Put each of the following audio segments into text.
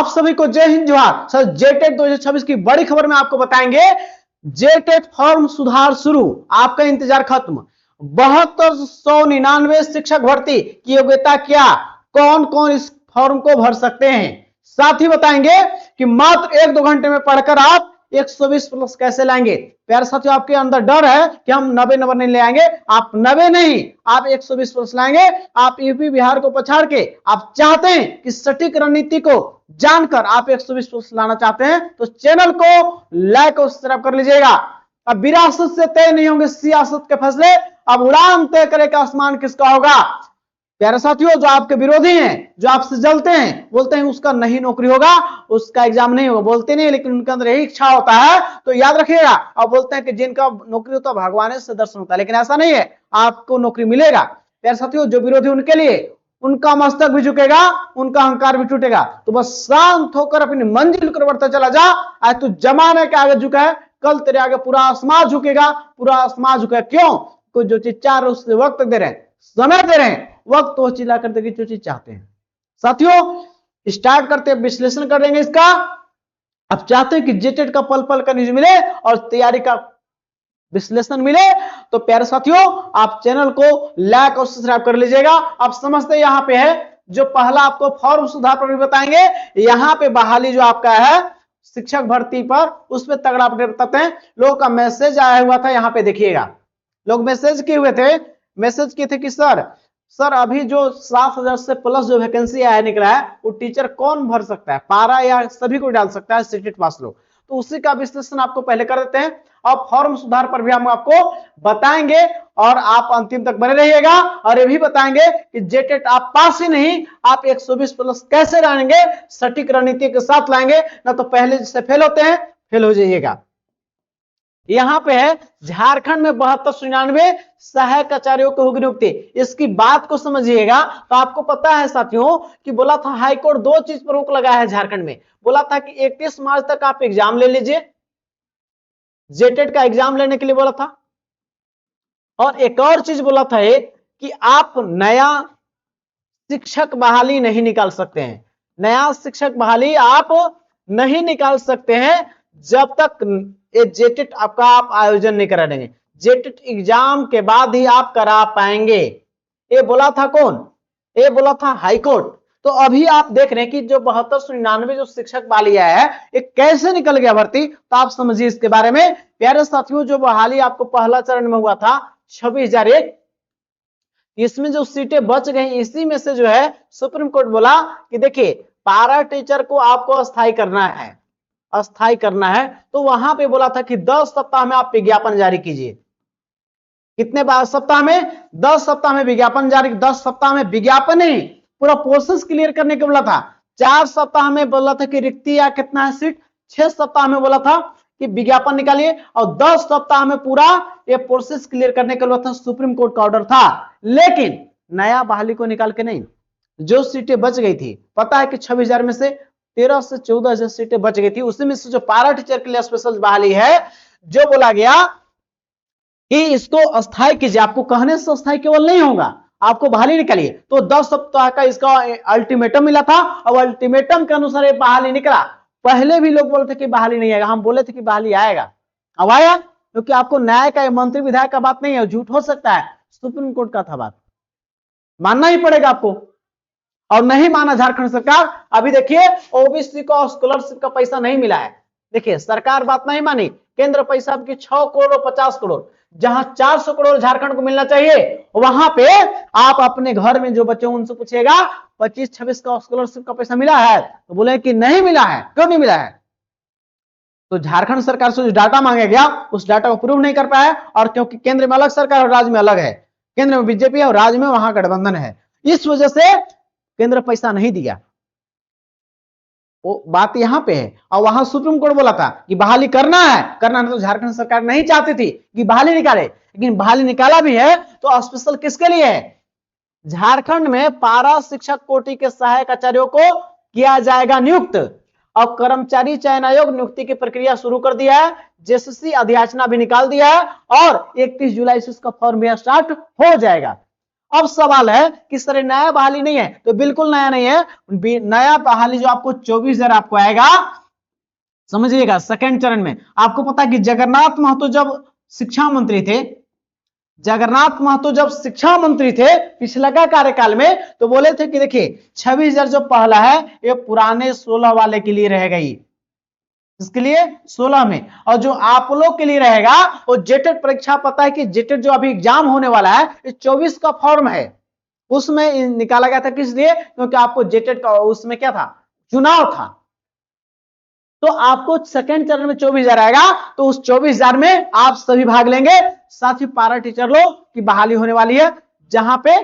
आप सभी को जय हिंद जोहार। सर जेटेट 2026 की बड़ी खबर में आपको बताएंगे। जेटेट फॉर्म सुधार शुरू, आपका इंतजार खत्म। 7299 शिक्षक भर्ती की योग्यता क्या, कौन कौन इस फॉर्म को भर सकते हैं। साथ ही बताएंगे कि मात्र 1-2 घंटे में पढ़कर आप 120 प्लस कैसे लाएंगे। प्यारे साथियों, आपके अंदर डर है कि हम 90 नंबर नहीं ले आएंगे। आप 90 नहीं, आप 120 प्लस लाएंगे। आप यूपी बिहार को पछाड़ के आप चाहते हैं कि सटीक रणनीति को जानकर आप 120 प्लस लाना चाहते हैं तो चैनल को लाइक और सब्सक्राइब कर लीजिएगा। अब विरासत से तय नहीं होंगे सियासत के फैसले, अब उड़ान तय करेगा आसमान किसका होगा। प्यारे साथियों, जो आपके विरोधी हैं, जो आपसे जलते हैं, बोलते हैं उसका नहीं नौकरी होगा, उसका एग्जाम नहीं होगा, बोलते नहीं लेकिन उनके अंदर यही इच्छा होता है तो याद रखिएगा। और बोलते हैं कि जिनका नौकरी होता है भगवान से दर्शन होता है, लेकिन ऐसा नहीं है, आपको नौकरी मिलेगा। प्यारे साथियों, जो विरोधी उनके लिए उनका मस्तक भी झुकेगा, उनका अहंकार भी टूटेगा। तो बस शांत होकर अपनी मंजिल की ओर बढ़ता चला जा। आज तू जमाने के आगे झुका है, कल तेरे आगे पूरा आसमान झुकेगा, पूरा आसमान झुकेगा। क्यों? कोई जो चीज चाह रहे उससे वक्त दे रहे हैं, समय दे रहे हैं, वक्त वो चिल्ला कर देगी जो चीज चाहते हैं। साथियों, स्टार्ट करते हैं, विश्लेषण करेंगे इसका। अब चाहते हैं कि जेटेट का पल पल का न्यूज मिले और तैयारी का विश्लेषण मिले तो प्यारे साथियों आप चैनल को लाइक और सब्सक्राइब कर लीजिएगा। आप समझते हैं यहाँ पे है जो पहला आपको फॉर्म सुधार पर भी बताएंगे। यहाँ पे बहाली जो आपका है शिक्षक भर्ती पर, उस पर तगड़ा अपडेट बताते हैं। लोगों का मैसेज आया हुआ था, यहाँ पे देखिएगा। लोग मैसेज किए हुए थे, मैसेज किए थे कि सर अभी जो 7000 से प्लस जो वैकेंसी आया निकला है वो टीचर कौन भर सकता है, पारा या सभी को डाल सकता है सीटेट पास लोग। तो उसी का विश्लेषण आपको पहले कर देते हैं और फॉर्म सुधार पर भी हम आपको बताएंगे और आप अंतिम तक बने रहिएगा। और ये भी बताएंगे कि जेटेट आप पास ही नहीं, आप 120 प्लस कैसे लाएंगे, सटीक रणनीति के साथ लाएंगे, ना तो पहले जिससे फेल होते हैं फेल हो जाइएगा। यहां पे है झारखंड में 7299 सहायक आचार्यों को होगी नियुक्ति। इसकी बात को समझिएगा। तो आपको पता है साथियों कि बोला था हाईकोर्ट 2 चीज पर रोक लगाया है झारखंड में। बोला था कि 31 मार्च तक आप एग्जाम ले लीजिए, जेटेट का एग्जाम लेने के लिए बोला था। और एक और चीज बोला था कि आप नया शिक्षक बहाली नहीं निकाल सकते हैं। नया शिक्षक बहाली आप नहीं निकाल सकते हैं जब तक ये जेटेट आपका आप आयोजन नहीं करा देंगे। जेटेट एग्जाम के बाद ही आप करा पाएंगे। ये बोला था कौन? ये बोला था हाईकोर्ट। तो अभी आप देख रहे हैं कि जो 7299 जो शिक्षक बहाली आया है ये कैसे निकल गया भर्ती, तो आप समझिए इसके बारे में। प्यारे साथियों, जो बहाली आपको पहला चरण में हुआ था 26,001, इसमें जो सीटें बच गई इसी में से जो है सुप्रीम कोर्ट बोला कि देखिए पारा टीचर को आपको अस्थायी करना है, अस्थायी करना है। तो वहां पे बोला था कि 10 सप्ताह में आप विज्ञापन जारी कीजिए। कितने बार सप्ताह में? 10 सप्ताह में विज्ञापन जारी। 10 सप्ताह में विज्ञापन नहीं, पूरा प्रोसेस क्लियर करने को बोला था। 4 सप्ताह में बोला था कि रिक्ति या कितना है सीट। 6 सप्ताह में बोला था कि विज्ञापन निकालिए और 10 सप्ताह में पूरा ये प्रोसेस क्लियर करने के लिए था। सुप्रीम कोर्ट का ऑर्डर था। लेकिन नया बहाली को निकाल के नहीं, जो सीटें बच गई थी, पता है कि 26,000 में से 13 से 14,000 सीटें बच गई थी। उसी में से जो पारा टीचर के लिए स्पेशल बहाली है, जो बोला गया कि इसको अस्थायी कीजिए। आपको कहने से अस्थायी केवल नहीं होगा, आपको बहाली निकालिए। तो 10 सप्ताह का इसका अल्टीमेटम मिला था और अल्टीमेटम के अनुसार ये बहाली निकला। पहले भी लोग बोलते कि बहाली नहीं आएगा, हम बोले थे कि बहाली आएगा, अब आया। क्योंकि आपको न्याय का मंत्री विधायक का बात नहीं है, झूठ हो सकता है, सुप्रीम कोर्ट का था बात, मानना ही पड़ेगा आपको। और नहीं माना झारखंड सरकार। अभी देखिए ओबीसी को स्कॉलरशिप का पैसा नहीं मिला है। देखिए सरकार बात नहीं मानी, केंद्र पैसा की 6 करोड़ और 50 करोड़, जहां 400 करोड़ झारखंड को मिलना चाहिए, वहां पे आप अपने घर में जो बच्चे उनसे पूछिएगा 25-26 का स्कॉलरशिप का पैसा मिला है तो बोले कि नहीं मिला है। क्यों नहीं मिला है? तो झारखंड सरकार से जो डाटा मांगा गया उस डाटा को प्रूव नहीं कर पाया। और क्योंकि केंद्र में अलग सरकार और राज्य में अलग है, केंद्र में बीजेपी है और राज्य में वहां गठबंधन है, इस वजह से केंद्र पैसा नहीं दिया। वो बात यहां पे है। और वहां सुप्रीम कोर्ट बोला था कि बहाली करना है, करना तो झारखंड सरकार नहीं चाहती थी कि बहाली निकाले, लेकिन बहाली निकाला भी है तो स्पेशल किसके लिए है? झारखंड में पारा शिक्षक कोटि के सहायक आचार्यों को किया जाएगा नियुक्त। अब कर्मचारी चयन आयोग नियुक्ति की प्रक्रिया शुरू कर दिया है, जेसीसी अधियाचना भी निकाल दिया है और 31 जुलाई से इसका फॉर्म भी स्टार्ट हो जाएगा। अब सवाल है कि सर नया बहाली नहीं है, तो बिल्कुल नया नहीं है। नया बहाली जो आपको 24,000 आपको आएगा, समझिएगा। सेकंड चरण में आपको पता है कि जगन्नाथ महतो जब शिक्षा मंत्री थे, जगन्नाथ महतो जब शिक्षा मंत्री थे पिछला का कार्यकाल में, तो बोले थे कि देखिए 26,000 जो पहला है ये पुराने 16 वाले के लिए रहेगा, इसके लिए 16 में, और जो आप लोग के लिए रहेगा वो जेटेट परीक्षा, पता है कि जेटेट जो अभी एग्जाम होने वाला है ये 24 का फॉर्म है, उसमें निकाला गया था। किस लिए? क्योंकि आपको जेटेट का उसमें क्या था, चुनाव था। तो आपको सेकंड चरण में 24,000 आएगा, तो उस 24,000 में आप सभी भाग लेंगे। साथ ही पारा टीचर लोग की बहाली होने वाली है, जहां पे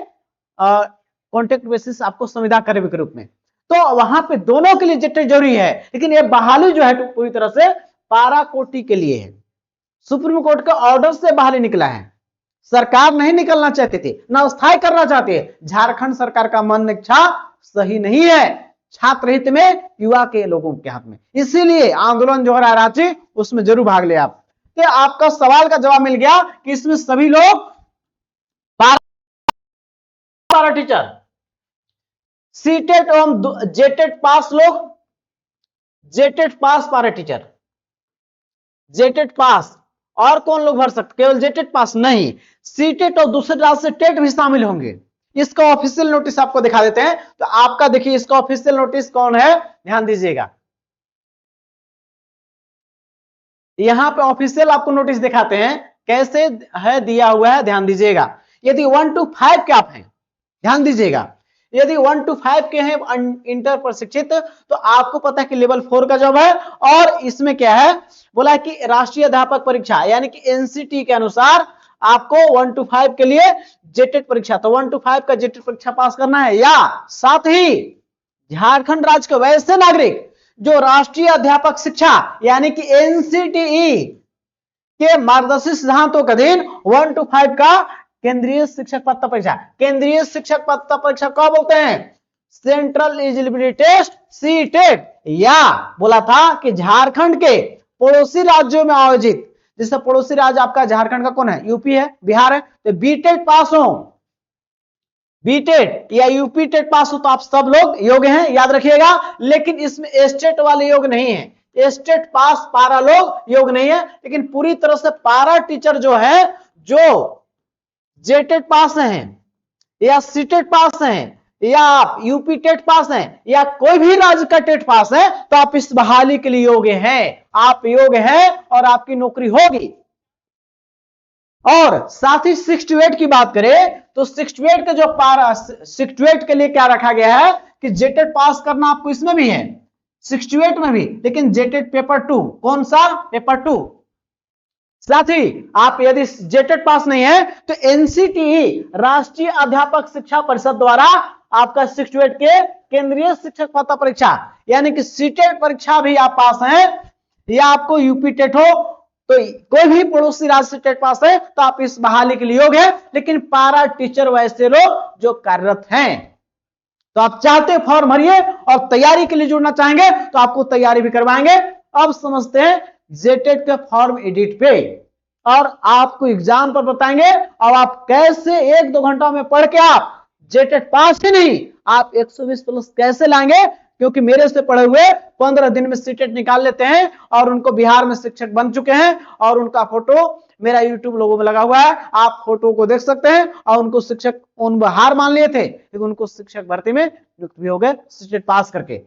कॉन्ट्रैक्ट बेसिस आपको संविदा कर्मी के रूप में, तो वहां पे दोनों के लिए जेटेट जरूरी है। लेकिन ये बहाली जो है पूरी तरह से पारा कोटि के लिए है। सुप्रीम कोर्ट के ऑर्डर से बहाली निकला है, सरकार नहीं निकलना चाहती थी, ना अस्थायी करना चाहती है। झारखंड सरकार का मन इच्छा सही नहीं है, छात्र हित में, युवा के लोगों के हाथ में, इसीलिए आंदोलन जो हो रहा है रांची, उसमें जरूर भाग ले आप। तो आपका सवाल का जवाब मिल गया कि इसमें सभी लोग पारा टीचर, सीटेट एवं जेटेट पास लोग, जेटेट पास पारा टीचर, जेटेट पास, और कौन लोग भर सकते? केवल जेटेट पास नहीं, सीटेट और दूसरे राज्य से टेट भी शामिल होंगे। इसका ऑफिशियल नोटिस आपको दिखा देते हैं। तो आपका देखिए इसका ऑफिशियल नोटिस कौन है, ध्यान दीजिएगा। यहां पे ऑफिशियल आपको नोटिस दिखाते हैं, कैसे है दिया हुआ है, ध्यान दीजिएगा। यदि 1 to 5 के आप हैं, ध्यान दीजिएगा, यदि 1 to 5 के हैं इंटर प्रशिक्षित, तो आपको पता है कि लेवल 4 का जॉब है। और इसमें क्या है, बोला कि राष्ट्रीय अध्यापक परीक्षा यानी कि एनसीटी के अनुसार आपको 1 to 5 के लिए जेटेट परीक्षा, तो 1 to 5 का जेटेट परीक्षा पास करना है, या साथ ही झारखंड राज्य के वैसे नागरिक जो राष्ट्रीय अध्यापक शिक्षा यानी कि एनसीटीई के मार्गदर्शी सिद्धांतों के अधीन 1 to 5 का केंद्रीय शिक्षक पात्रता परीक्षा, केंद्रीय शिक्षक पात्रता परीक्षा क्या बोलते हैं, सेंट्रल एलिजिबिलिटी टेस्ट, सीटेट, या बोला था कि झारखंड के पड़ोसी राज्यों में आयोजित, जिससे पड़ोसी राज्य आपका झारखंड का कौन है, यूपी है, बिहार है, तो बीटेट पास हो, बीटेट या यूपी टेट पास हो तो आप सब लोग योग्य हैं, याद रखिएगा। लेकिन इसमें स्टेट वाले योग्य नहीं है, स्टेट पास पारा लोग योग्य नहीं है। लेकिन पूरी तरह से पारा टीचर जो है, जो जेटेट पास हैं या सीटेट पास हैं या आप यूपी टेट पास हैं या कोई भी राज्य का टेट पास है, तो आप इस बहाली के लिए योग्य हैं, आप योग्य हैं और आपकी नौकरी होगी। और साथ ही 68 की बात करें तो 68 के जो पारा, 68 के लिए क्या रखा गया है कि जेटेट पास करना आपको इसमें भी है, 68 में भी, लेकिन जेटेट पेपर 2, कौन सा, पेपर 2। साथ ही आप यदि जेटेट पास नहीं है तो एनसीटीई राष्ट्रीय अध्यापक शिक्षा परिषद द्वारा आपका 68 के केंद्रीय शिक्षक पात्रता परीक्षा यानी कि सीटेट परीक्षा भी आप पास हैं, या आपको यूपी टेट हो, तो कोई भी पड़ोसी राज्य से टेट पास है तो आप इस बहाली के लिए योग्य है। लेकिन पारा टीचर वैसे लोग जो कार्यरत हैं, तो आप चाहते फॉर्म भरिए और तैयारी के लिए जुड़ना चाहेंगे तो आपको तैयारी भी करवाएंगे। अब समझते हैं जेटेट के फॉर्म एडिट पे, और आपको एग्जाम पर बताएंगे और आप कैसे 1-2 घंटा में पढ़ के आप जेटेट पास ही नहीं, आप 120 प्लस कैसे लाएंगे, क्योंकि मेरे से पढ़े हुए 15 दिन में सीटेट निकाल लेते हैं और उनको बिहार में शिक्षक बन चुके हैं, और उनका फोटो मेरा यूट्यूब लोगों में लगा हुआ है, आप फोटो को देख सकते हैं। और उनको शिक्षक, उन हार मान लिए थे लेकिन उनको शिक्षक भर्ती में नियुक्त भी हो गए सीटेट पास करके।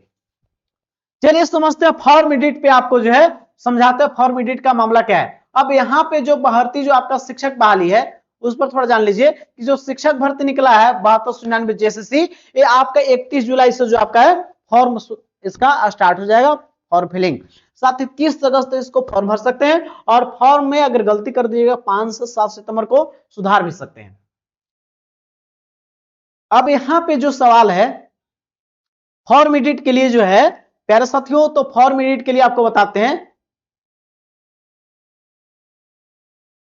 चलिए समझते हैं फॉर्म एडिट पे, आपको जो है समझाते हैं फॉर्म एडिट का मामला क्या है। अब यहाँ पे जो भर्ती जो आपका शिक्षक बहाली है उस पर थोड़ा जान लीजिए कि जो शिक्षक भर्ती निकला है 7299 जेएसएससी, ये आपका 31 जुलाई से जो आपका है फॉर्म इसका स्टार्ट हो जाएगा फॉर्म फिलिंग। साथ ही 30 अगस्त इसको फॉर्म भर सकते हैं, और फॉर्म में अगर गलती कर दीजिएगा 5 से 7 सितंबर को सुधार भी सकते हैं। अब यहाँ पे जो सवाल है फॉर्म एडिट के लिए जो है प्यारे साथियों, तो फॉर्म एडिट के लिए आपको बताते हैं,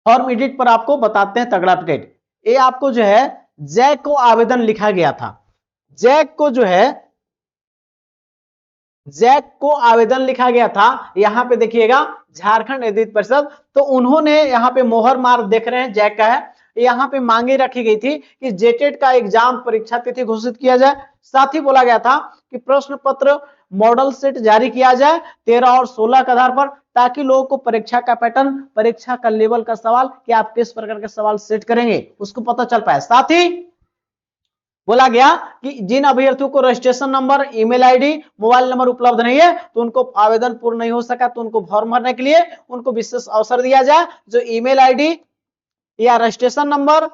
फॉर्म एडिट पर आपको बताते हैं तगड़ा अपडेट। ये आपको जो है जैक को आवेदन लिखा गया था, जैक को जो है, जैक को आवेदन लिखा गया था। यहां पे देखिएगा झारखंड विद्युत परिषद, तो उन्होंने यहां पे मोहर मार्क देख रहे हैं जैक का है, यहाँ पे मांगे रखी गई थी कि जेटेट का एग्जाम परीक्षा तिथि घोषित किया जाए। साथ ही बोला गया था कि प्रश्न पत्र मॉडल सेट जारी किया जाए 13 और 16 के आधार पर, ताकि लोगों को परीक्षा का पैटर्न, परीक्षा का लेवल का सवाल कि आप किस प्रकार के सवाल सेट करेंगे उसको पता चल पाए। साथ ही बोला गया कि जिन अभ्यर्थियों को registration number, email ID, mobile number उपलब्ध नहीं है तो उनको आवेदन पूर्ण नहीं हो सका तो उनको फॉर्म भरने के लिए उनको विशेष अवसर दिया जाए। जो ईमेल आईडी या रजिस्ट्रेशन नंबर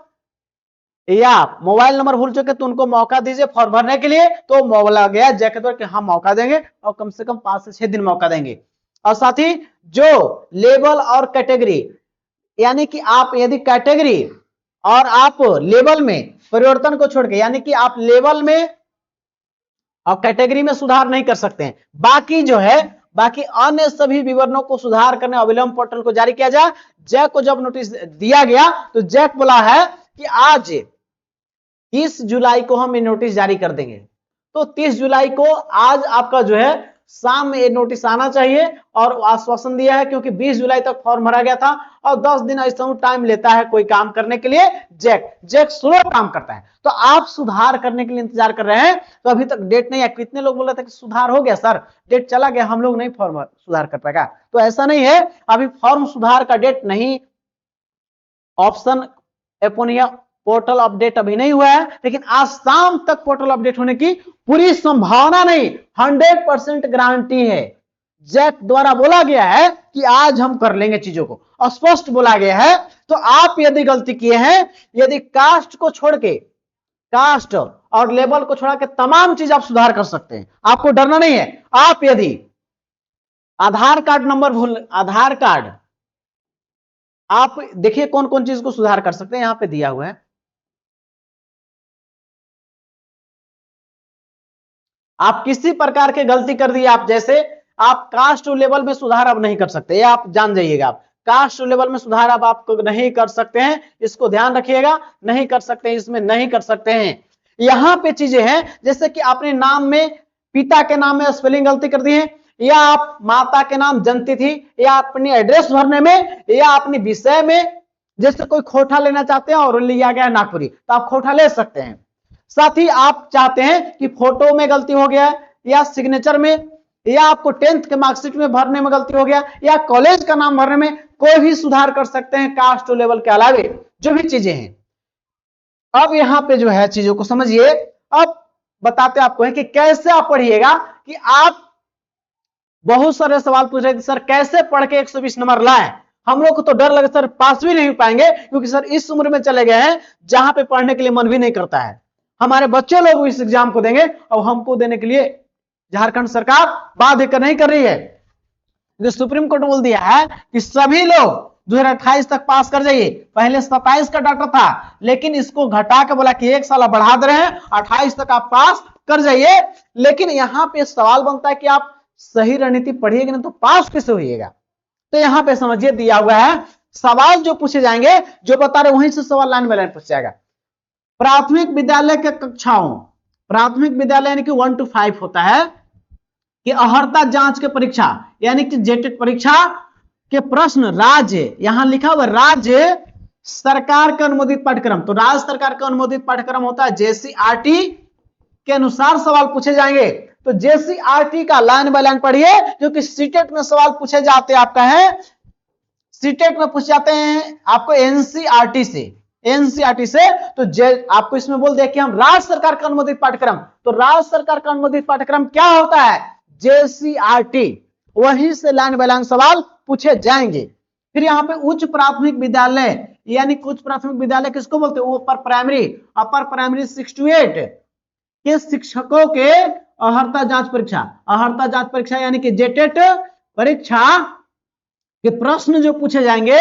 या मोबाइल नंबर भूल चुके तो उनको मौका दीजिए फॉर्म भरने के लिए। तो बोला गया जैक द्वारा कि हम मौका देंगे और कम से कम 5 से 6 दिन मौका देंगे। और साथ ही जो लेवल और कैटेगरी, यानी कि आप यदि कैटेगरी और आप लेवल में परिवर्तन को छोड़ के, यानी कि आप लेवल में और कैटेगरी में सुधार नहीं कर सकते हैं, बाकी जो है बाकी अन्य सभी विवरणों को सुधार करने अविलंब पोर्टल को जारी किया जाए। जैक को जब नोटिस दिया गया तो जैक बोला है कि आज 30 जुलाई को हम ये नोटिस जारी कर देंगे। तो 30 जुलाई को आज आपका जो है शाम में ये नोटिस आना चाहिए और आश्वासन दिया है, क्योंकि 20 जुलाई तक फॉर्म भरा गया था और 10 दिन ऐसा टाइम लेता है कोई काम करने के लिए। जैक स्लो काम करता है। तो आप सुधार करने के लिए इंतजार कर रहे हैं तो अभी तक डेट नहीं है। कितने लोग बोल रहे थे कि सुधार हो गया सर, डेट चला गया, हम लोग नहीं फॉर्म सुधार कर पाएगा। तो ऐसा नहीं है, अभी फॉर्म सुधार का डेट नहीं, ऑप्शन एपोनिया पोर्टल अपडेट अभी नहीं हुआ है, लेकिन आज शाम तक पोर्टल अपडेट होने की पूरी संभावना नहीं, 100% गारंटी है। जैक द्वारा बोला गया है कि आज हम कर लेंगे चीजों को, स्पष्ट बोला गया है। तो आप यदि गलती किए हैं, यदि कास्ट को छोड़ के, कास्ट और लेवल को छोड़ा के तमाम चीज आप सुधार कर सकते हैं, आपको डरना नहीं है। आप यदि आधार कार्ड नंबर भूल, आधार कार्ड आप देखिए कौन कौन चीज को सुधार कर सकते हैं, यहां पे दिया हुआ है। आप किसी प्रकार के गलती कर दिए, आप जैसे आप कास्ट लेवल में सुधार अब नहीं कर सकते, ये आप जान जाइएगा। आप कास्ट लेवल में सुधार अब आप नहीं कर सकते हैं, इसको ध्यान रखिएगा। नहीं कर सकते हैं, इसमें नहीं कर सकते हैं। यहां पे चीजें हैं जैसे कि आपने नाम में, पिता के नाम में स्पेलिंग गलती कर दी है, या आप माता के नाम जनती थी, या अपनी एड्रेस भरने में, या अपनी विषय में, जैसे कोई खोटा लेना चाहते हैं और लिया गया नागपुरी तो आप खोटा ले सकते हैं। साथ ही आप चाहते हैं कि फोटो में गलती हो गया या सिग्नेचर में, या आपको 10th के मार्कशीट में भरने में गलती हो गया, या कॉलेज का नाम भरने में, कोई भी सुधार कर सकते हैं कास्ट लेवल के अलावे जो भी चीजें हैं। अब यहां पे जो है चीजों को समझिए। अब बताते आपको है कि कैसे आप पढ़िएगा, कि आप बहुत सारे सवाल पूछ रहे थे सर कैसे पढ़ के 120 नंबर लाए। हम लोग को तो डर लगे सर पास भी नहीं पाएंगे, क्योंकि सर इस उम्र में चले गए हैं जहां पे पढ़ने के लिए मन भी नहीं करता है। हमारे बच्चे लोग इस एग्जाम को देंगे और हमको देने के लिए झारखंड सरकार बाध्य नहीं कर रही है। सुप्रीम कोर्ट बोल दिया है कि सभी लोग 2028 तक पास कर जाइए। पहले 27 का डाटा था, लेकिन इसको घटा के बोला कि 1 साल बढ़ा दे रहे हैं, 28 तक आप पास कर जाइए। लेकिन यहां पे सवाल बनता है कि आप सही रणनीति पढ़िएगा ना तो पास कैसे होइएगा। तो यहां पे समझिए दिया हुआ है सवाल जो पूछे जाएंगे, जो बता रहे वहीं से सवाल लाइन बाय लाइन पूछ जाएगा। प्राथमिक विद्यालय के कक्षाओं, प्राथमिक विद्यालय यानी कि 1 to 5 होता है कि अर्हता जांच के परीक्षा यानी कि जेटेट परीक्षा के प्रश्न राज्य, यहां लिखा हुआ राज्य सरकार का अनुमोदित पाठ्यक्रम, तो राज्य सरकार का अनुमोदित पाठ्यक्रम होता है जेसीईआरटी के अनुसार सवाल पूछे जाएंगे। तो जेसीईआरटी का लाइन बाय लाइन पढ़िए, जो कि सीटेट में सवाल पूछे जाते हैं। आपका है सीटेट में पूछे जाते हैं आपको एनसीईआरटी से, एनसीईआरटी से। तो आपको इसमें बोल दिया कि हम राज्य सरकार का अनुमोदित पाठ्यक्रम, तो राज्य सरकार का अनुमोदित पाठ्यक्रम क्या होता है, जेसीईआरटी। वहीं से लाइन बाय लाइन सवाल पूछे जाएंगे। फिर यहाँ पे उच्च प्राथमिक विद्यालय, यानी उच्च प्राथमिक विद्यालय किसको बोलते हैं, upper primary, upper primary 6 to 8 के शिक्षकों के अर्हता जांच परीक्षा, अर्हता जांच परीक्षा यानी कि जेटेट परीक्षा के प्रश्न जो पूछे जाएंगे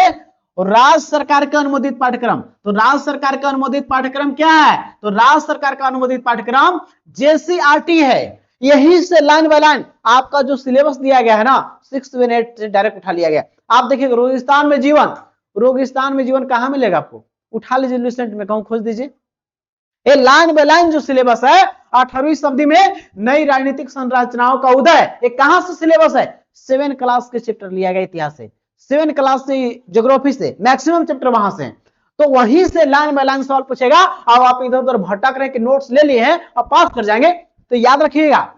और राज्य सरकार का अनुमोदित पाठ्यक्रम। तो राज्य सरकार का अनुमोदित पाठ्यक्रम क्या है, तो राज्य सरकार का अनुमोदित पाठ्यक्रम जेसीईआरटी है। यही से लाइन बाय लाइन आपका जो सिलेबस दिया गया है ना 6 to 8 से डायरेक्ट उठा लिया गया। आप देखिएगा रेगिस्तान में जीवन, रेगिस्तान में जीवन कहां मिलेगा आपको, उठा लीजिए लुसेंट में, कहूं खोज दीजिए। ये लाइन बाय लाइन जो सिलेबस है 18वीं शताब्दी में नई राजनीतिक संरचनाओं का उदय, ये कहां से सिलेबस है, 7 क्लास के चैप्टर लिया गया इतिहास से, 7 क्लास से, ज्योग्राफी से, मैक्सिमम चैप्टर वहां से। तो वहीं से लाइन बाय लाइन सवाल पूछेगा। अब आप इधर उधर भटक रहे कि नोट्स ले लिए हैं और पास कर जाएंगे, तो याद रखिएगा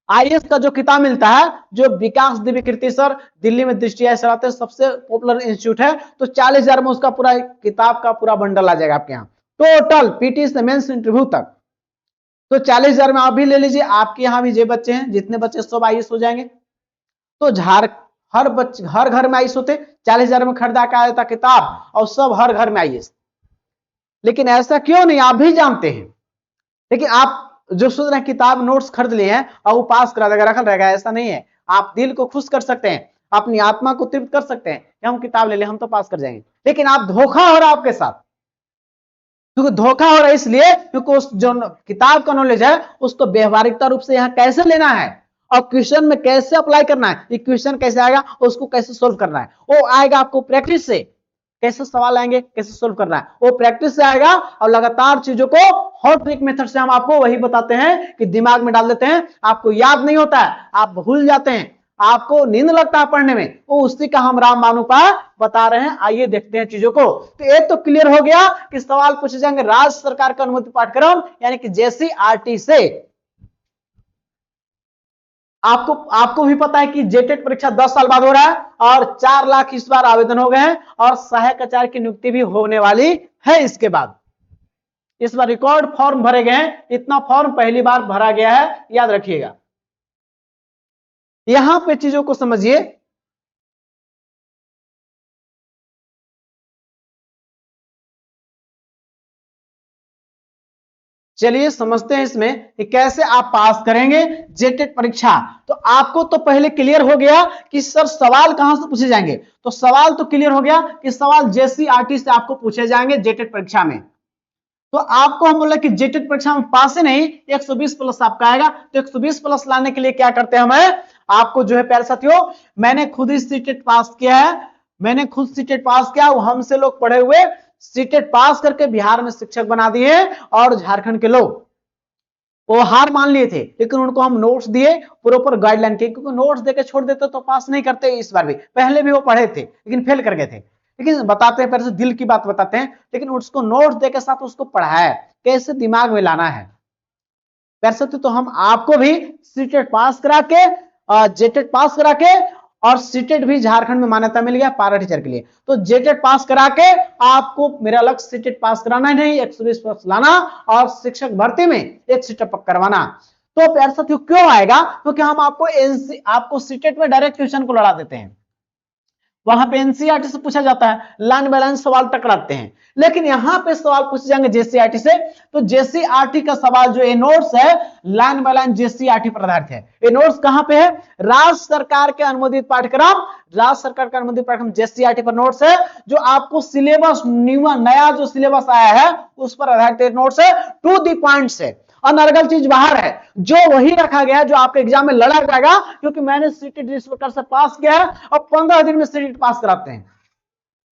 आईएएस का जो किताब मिलता है, जो विकास दिव्य कीर्ति सर दिल्ली में दृष्टि ऐसे आते हैं, सबसे पॉपुलर इंस्टीट्यूट है, तो 40,000 में उसका पूरा किताब का पूरा बंडल आ जाएगा आपके यहाँ टोटल पीटी से मेंस इंटरव्यू तक। तो 40,000 में आप भी ले लीजिए, आपके यहाँ भी जो बच्चे हैं, जितने बच्चे सब आईएएस हो जाएंगे। तो हर बच्चे हर घर में आईएएस होते, 40,000 में खरीदा के आया था किताब और सब हर घर में आईएएस। लेकिन ऐसा क्यों नहीं, आप भी जानते हैं। लेकिन आप जो सोच रहे हैं किताब नोट्स खरीद लिए हैं और वो पास करा देगा रखल रहेगा, ऐसा नहीं है। आप दिल को खुश कर सकते हैं, अपनी आत्मा को तृप्त कर सकते हैं कि हम किताब ले लें, हम तो पास कर जाएंगे। लेकिन आप धोखा हो रहा है आपके साथ, क्योंकि धोखा हो रहा है इसलिए क्योंकि उस जो किताब का नॉलेज है उसको व्यवहारिकता रूप से यहाँ कैसे लेना है और क्वेश्चन में कैसे अप्लाई करना है, ये क्वेश्चन कैसे आएगा, उसको कैसे सोल्व करना है, वो आएगा आपको प्रैक्टिस से। कैसे सवाल आएंगे, कैसे सोल्व करना है, वो प्रैक्टिस से आएगा। और लगातार चीजों को हॉट ट्रिक मेथड से हम आपको वही बताते हैं कि दिमाग में डाल देते हैं, आपको याद नहीं होता है, आप भूल जाते हैं, आपको नींद लगता है पढ़ने में, वो उसी का हम रामबाण उपाय बता रहे हैं। आइए देखते हैं चीजों को। तो एक तो क्लियर हो गया कि सवाल पूछे जाएंगे राज्य सरकार का अनुमति पाठ्यक्रम यानी कि जेसीईआरटी से। आपको भी पता है कि जेटेट परीक्षा 10 साल बाद हो रहा है और 4 लाख इस बार आवेदन हो गए हैं और सहायक आचार्य की नियुक्ति भी होने वाली है। इसके बाद इस बार रिकॉर्ड फॉर्म भरे गए हैं, इतना फॉर्म पहली बार भरा गया है, याद रखिएगा। यहां पे चीजों को समझिए। चलिए समझते हैं इसमें कि कैसे आप पास करेंगे जेटेट परीक्षा। तो आपको तो पहले क्लियर हो गया कि सर सवाल कहां से पूछे जाएंगे, तो सवाल तो क्लियर हो गया कि सवाल जेसीईआरटी से आपको पूछे जाएंगे जेटेट परीक्षा में। तो आपको हम बोले कि जेटेट परीक्षा में पास ही नहीं 120 प्लस आपका आएगा। तो 120 प्लस लाने के लिए क्या करते हैं हमें, आपको जो है प्यारे साथियों, मैंने खुद ही सीटेट पास किया है, मैंने खुद सीटेट पास किया, हमसे लोग पढ़े हुए सीटेट पास करके बिहार में शिक्षक बना दिए और झारखंड के लोग वो हार मान लिए थे, लेकिन उनको हम नोट्स दिए प्रॉपर गाइडलाइन के, क्योंकि नोट्स देके छोड़ देते तो पास नहीं करते। इस बार भी पहले भी वो पढ़े थे लेकिन फेल कर गए थे, लेकिन बताते हैं पहले से दिल की बात बताते हैं, लेकिन उसको नोट्स देके साथ उसको पढ़ाया कैसे दिमाग में लाना है। वैसे तो हम आपको भी सीटेट पास करा के जेटेट पास करा के और सीटेट भी झारखंड में मान्यता मिल गया पारा टीचर के लिए। तो जेटेट पास करा के आपको मेरा लक्ष्य सीटेट पास कराना ही नहीं, 120 प्लस लाना और शिक्षक भर्ती में एक सीट पक करवाना। तो प्यारे साथियों क्यों आएगा, क्योंकि हम आपको सीटेट में डायरेक्ट क्वेश्चन को लड़ा देते हैं, वहां पे एनसीईआरटी से पूछा जाता है, लाइन बाय लाइन सवाल टकराते हैं। लेकिन यहां पे सवाल पूछे जाएंगे जेसीईआरटी से, तो जेसीईआरटी का सवाल जो ए नोट्स है लाइन बाय लाइन जेसीईआरटी पर आधारित है। ए नोट्स कहां पे है, राज्य सरकार के अनुमोदित पाठ्यक्रम, राज्य सरकार का अनुमोदित पाठ्यक्रम जेसीईआरटी पर नोट्स है, जो आपको सिलेबस नया जो सिलेबस आया है उस पर आधारित नोट्स है, टू दी पॉइंट्स है, अनर्गल चीज बाहर है, जो वही रखा गया है जो आपके एग्जाम में लड़ा जाएगा। क्योंकि मैंने सीटेट जिस प्रकार से पास किया है और 15 दिन में सीटेट पास कराते हैं।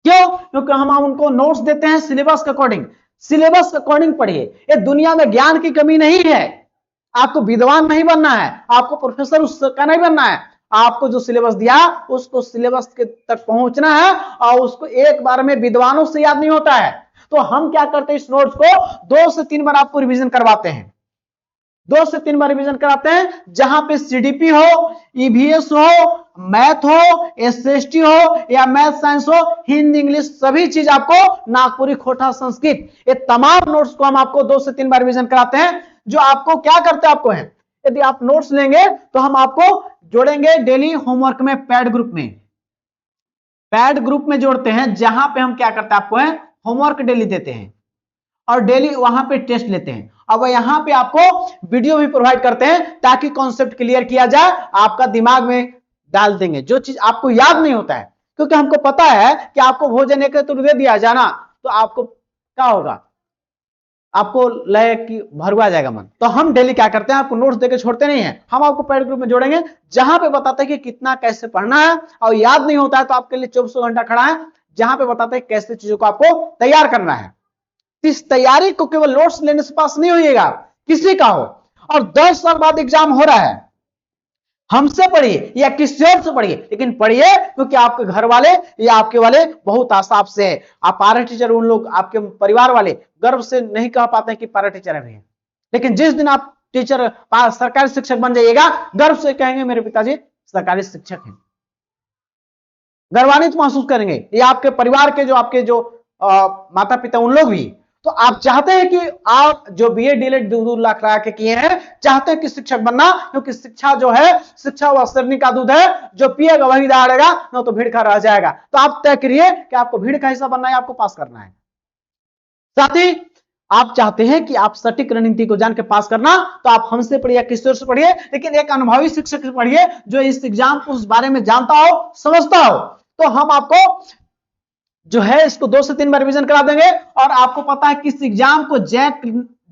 क्यों, क्योंकि हम उनको नोट्स देते हैं सिलेबस के अकॉर्डिंग, सिलेबस के अकॉर्डिंग पढ़िए। ये दुनिया में ज्ञान की कमी नहीं है, आपको विद्वान नहीं बनना है, आपको प्रोफेसर उसका नहीं बनना है, आपको जो सिलेबस दिया उसको सिलेबस के तक पहुंचना है और उसको एक बार में विद्वानों से याद नहीं होता है। तो हम क्या करते हैं, इस नोट्स को 2 से 3 बार आपको रिवीजन करवाते हैं, 2 से 3 बार रिवीजन कराते हैं, जहां पे सीडीपी हो, ईवीएस हो, मैथ हो, एसएसटी हो या मैथ साइंस हो, हिंदी इंग्लिश सभी चीज आपको, नागपुरी खोटा संस्कृत, ये तमाम नोट्स को हम आपको 2 से 3 बार रिवीजन कराते हैं। जो आपको क्या करते हैं, आपको है यदि आप नोट्स लेंगे तो हम आपको जोड़ेंगे डेली होमवर्क में, पैड ग्रुप में, पैड ग्रुप में जोड़ते हैं, जहां पे हम क्या करते हैं, आपको है होमवर्क डेली देते हैं और डेली वहां पे टेस्ट लेते हैं। अब यहां पे आपको वीडियो भी प्रोवाइड करते हैं ताकि कॉन्सेप्ट क्लियर किया जाए, आपका दिमाग में डाल देंगे जो चीज आपको याद नहीं होता है। क्योंकि हमको पता है कि आपको भोजन एक तो दे दिया जाना तो आपको क्या होगा, आपको लगे कि भरवा जाएगा मन। तो हम डेली क्या करते हैं, आपको नोट्स देके छोड़ते नहीं है, हम आपको पैड ग्रुप में जोड़ेंगे जहां पे बताते हैं कि कितना कैसे पढ़ना है, और याद नहीं होता है तो आपके लिए 24 घंटा खड़ा है, जहां पे बताते हैं कैसे चीजों को आपको तैयार करना है। इस तैयारी को केवल नोट्स लेने से पास नहीं होइएगा, किसी का हो और 10 साल बाद एग्जाम हो रहा है, हमसे पढ़िए या किसी और से पढ़िए, लेकिन पढ़िए क्योंकि आपके घर वाले या आपके वाले बहुत आशा आपसे है। आप पारा टीचर, उन लोग आपके परिवार वाले गर्व से नहीं कह पाते हैं कि पारा टीचर है भैया, लेकिन जिस दिन आप टीचर सरकारी शिक्षक बन जाइएगा, गर्व से कहेंगे मेरे पिताजी सरकारी शिक्षक हैं, गर्वान्वित महसूस करेंगे। ये आपके परिवार के जो आपके जो माता पिता उन लोग भी। तो आप चाहते हैं कि आप जो बीए डीएलएड 2-2 लाख लगा के किए हैं, चाहते हैं कि शिक्षक बनना, क्योंकि शिक्षा जो है, शिक्षा वह सरनी का दूध है, जो पिएगा वही दहाड़ेगा, न तो भीड़ का रह जाएगा। तो आप तय करिए कि आपको भीड़ का हिस्सा बनना है, आपको पास करना है। साथ ही आप चाहते हैं कि आप सटीक रणनीति को जान के पास करना, तो आप हमसे पढ़िए, किसी और से पढ़िए, लेकिन एक अनुभवी शिक्षक से पढ़िए जो इस एग्जाम को उस बारे में जानता हो, समझता हो। तो हम आपको जो है इसको 2 से 3 बार रिवीजन करा देंगे। और आपको पता है कि इस एग्जाम को जैक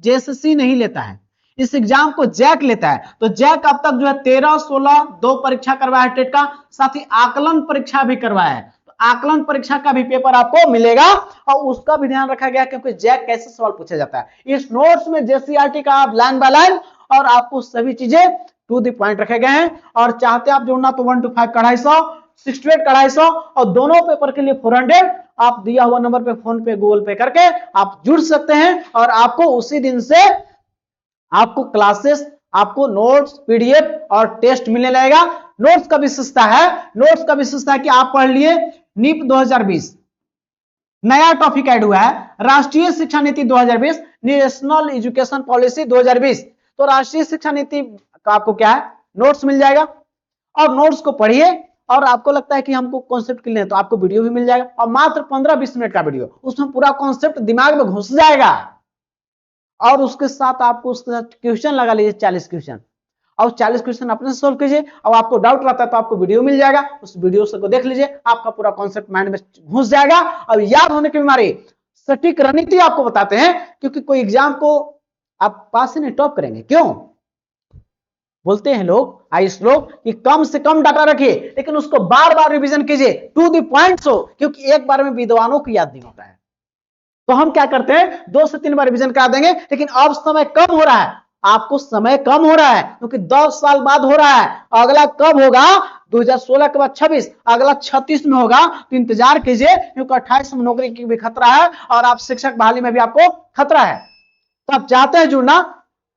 जेएसएससी नहीं लेता है, इस एग्जाम को जैक लेता है। तो जैक अब तक जो है 13-16 2 परीक्षा करवाया है टेट का, साथ ही आकलन परीक्षा भी करवाया है। तो आकलन परीक्षा का भी पेपर आपको मिलेगा और उसका भी ध्यान रखा गया, क्योंकि जैक कैसे सवाल पूछा जाता है। इस नोट्स में जेसीईआरटी का आप लाइन बाय लाइन और आपको सभी चीजें टू द पॉइंट रखे गए हैं। और चाहते आप जोड़ना तो 1 to 5 250, 6 to 8 250 और दोनों पेपर के लिए 400 आप दिया हुआ नंबर पे फोन पे गूगल पे करके आप जुड़ सकते हैं। और आपको उसी दिन से आपको क्लासेस, आपको नोट्स, पीडीएफ और टेस्ट मिलने लगेगा। नोट्स का विशेषता है, नोट्स का विशेषता है कि आप पढ़ लिए नीप 2020, नया टॉपिक ऐड हुआ है राष्ट्रीय शिक्षा नीति 2020, नेशनल एजुकेशन पॉलिसी 2020। तो राष्ट्रीय शिक्षा नीति का आपको क्या है, नोट्स मिल जाएगा। और नोट्स को पढ़िए, और आपको लगता है कि हमको कॉन्सेप्ट क्लियर है तो आपको वीडियो भी मिल जाएगा, और मात्र 15-20 मिनट का वीडियो, उसमें पूरा कॉन्सेप्ट दिमाग में घुस जाएगा। और उसके साथ आपको उसके साथ क्वेश्चन लगा लीजिए 40 क्वेश्चन, और 40 क्वेश्चन अपने से सोल्व कीजिए। और आपको डाउट रहता है तो आपको वीडियो मिल जाएगा, उस वीडियो से को देख लीजिए, आपका पूरा कॉन्सेप्ट माइंड में घुस जाएगा। और याद होने की बीमारी, सटीक रणनीति आपको बताते हैं, क्योंकि कोई एग्जाम को आप पास ही नहीं टॉप करेंगे। क्यों बोलते हैं लोग, आइस लोग, कि कम से कम डाटा रखिए, लेकिन उसको बार बार रिवीजन कीजिए, टू द पॉइंट्स हो, क्योंकि एक बार में विद्वानों को याद नहीं होता है। तो हम क्या करते हैं, 2 से 3 बार रिवीजन करा देंगे। लेकिन अब समय कम हो रहा है, आपको समय कम हो रहा है, क्योंकि 10 साल बाद हो रहा है। अगला कब होगा, 2016 के बाद 26, अगला 36 में होगा। तो इंतजार कीजिए, क्योंकि 28 में नौकरी की भी खतरा है, और आप शिक्षक बहाली में भी आपको खतरा है। तो आप चाहते हैं जुड़ना,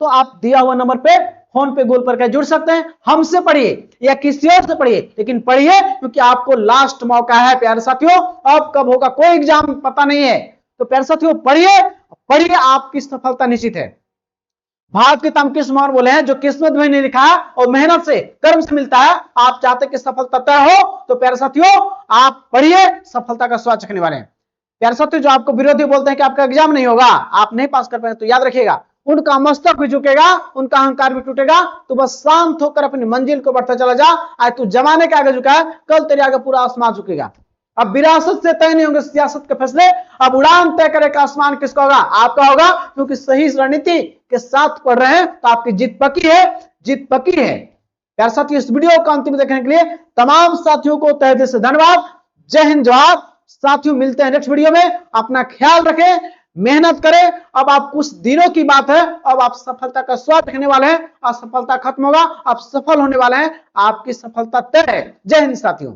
तो आप दिया हुआ नंबर पे फोन पे गूगल पर जुड़ सकते हैं। हमसे पढ़िए या किसी और से पढ़िए, लेकिन पढ़िए, क्योंकि आपको लास्ट मौका है प्यारे साथियों। अब कब होगा कोई एग्जाम पता नहीं है। तो प्यारे साथियों पढ़िए, पढ़िए, आपकी सफलता निश्चित है। भारत के तम किस महान बोले हैं, जो किस्मत में नहीं लिखा है और मेहनत से, कर्म से मिलता है। आप चाहते कि सफलता तय हो, तो प्यारे साथियों आप पढ़िए, सफलता का स्वाद चखने वाले हैं। प्यारे साथियों, जो आपको विरोधी बोलते हैं कि आपका एग्जाम नहीं होगा, आप नहीं पास कर पाए, तो याद रखिएगा, उनका मस्तक भी झुकेगा, उनका अहंकार भी टूटेगा। तो बस शांत होकर अपनी मंजिल को बढ़ता चला जा। आज तू जमाने के आगे झुका है, कल तेरे आगे पूरा आसमान झुकेगा। अब विरासत से तय नहीं होंगे सियासत के फैसले, अब उड़ान तय करेगा आसमान किसका होगा, आपका होगा, क्योंकि सही रणनीति के साथ पढ़ रहे हैं। तो आपकी जीत पक्की है, जीत पक्की है। प्यारे साथियों, इस वीडियो को अंतिम देखने के लिए तमाम साथियों को तहे दिल से धन्यवाद। जय हिंद, जवाब। साथियों मिलते हैं नेक्स्ट वीडियो में, अपना ख्याल रखें, मेहनत करें। अब आप कुछ दिनों की बात है, अब आप सफलता का स्वाद रखने वाले हैं, असफलता खत्म होगा, आप सफल होने वाले हैं, आपकी सफलता तय है। जय हिंद साथियों।